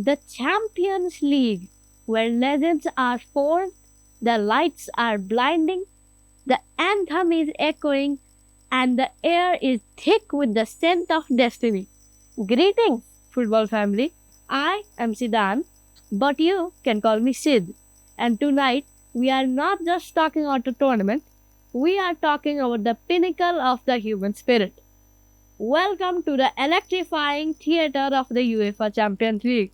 The Champions League, where legends are formed, the lights are blinding, the anthem is echoing, and the air is thick with the scent of destiny. Greetings, football family. I am Sidan, but you can call me Sid. And tonight, we are not just talking about a tournament, we are talking about the pinnacle of the human spirit. Welcome to the electrifying theater of the UEFA Champions League.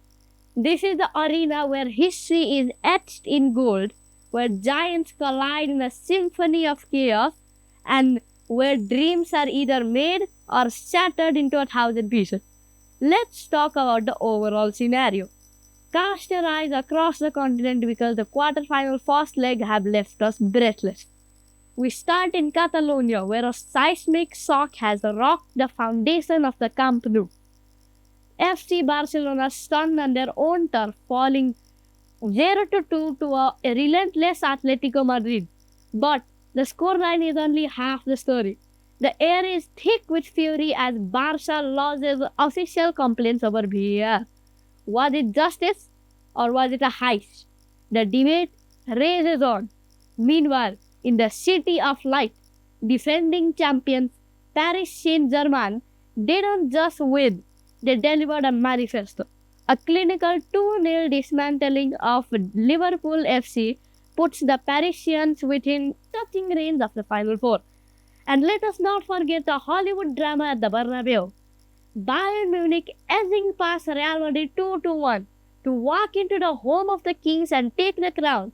This is the arena where history is etched in gold, where giants collide in a symphony of chaos, and where dreams are either made or shattered into 1,000 pieces. Let's talk about the overall scenario. Cast your eyes across the continent because the quarterfinal first leg have left us breathless. We start in Catalonia, where a seismic shock has rocked the foundation of the Camp Nou. FC Barcelona stunned on their own turf, falling 0-2 to a relentless Atletico Madrid. But the scoreline is only half the story. The air is thick with fury as Barca lodges official complaints over VAR. Was it justice or was it a heist? The debate rages on. Meanwhile, in the city of light, defending champions Paris Saint-Germain didn't just win, they delivered a manifesto. A clinical 2-0 dismantling of Liverpool FC puts the Parisians within touching range of the Final Four. And let us not forget the Hollywood drama at the Bernabeu. Bayern Munich edging past Real Madrid 2-1 to walk into the home of the Kings and take the crown.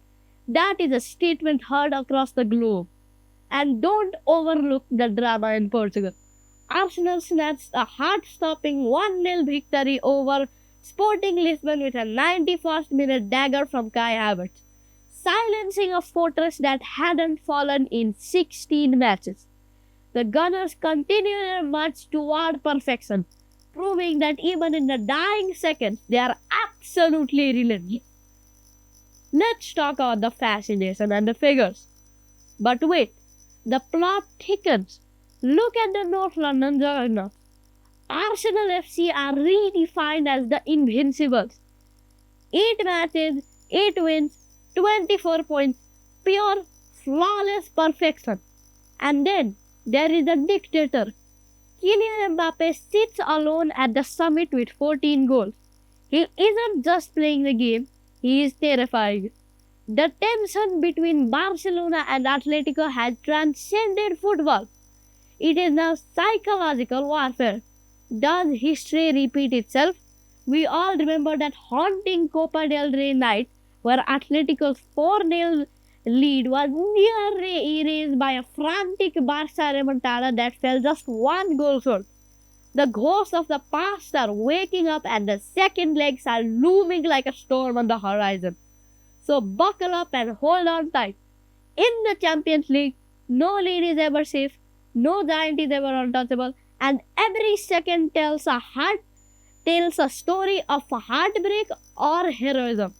That is a statement heard across the globe. And don't overlook the drama in Portugal. Arsenal snatched a heart-stopping 1-0 victory over Sporting Lisbon with a 91st minute dagger from Kai Havertz, silencing a fortress that hadn't fallen in 16 matches. The Gunners continue their march toward perfection, proving that even in the dying seconds, they are absolutely relentless. Let's talk about the fascination and the figures. But wait, the plot thickens. Look at the North London juggernaut. Arsenal FC are redefined as the Invincibles. 8 matches, 8 wins, 24 points, pure, flawless perfection. And then there is the dictator. Kylian Mbappe sits alone at the summit with 14 goals. He isn't just playing the game, he is terrifying. The tension between Barcelona and Atletico has transcended football. It is now psychological warfare. Does history repeat itself? We all remember that haunting Copa del Rey night where Atletico's 4-0 lead was nearly erased by a frantic Barca remontada that fell just one goal short. The ghosts of the past are waking up and the second legs are looming like a storm on the horizon. So buckle up and hold on tight. In the Champions League, no lead is ever safe, no giant is ever untouchable, and every second tells a story of heartbreak or heroism.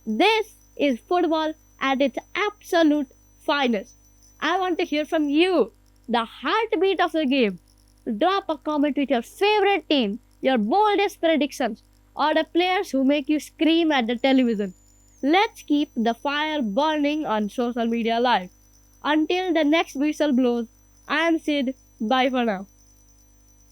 This is football at its absolute finest. I want to hear from you, the heartbeat of the game. Drop a comment with your favorite team, your boldest predictions, or the players who make you scream at the television. Let's keep the fire burning on social media live. Until the next whistle blows, I am Sid. Bye for now.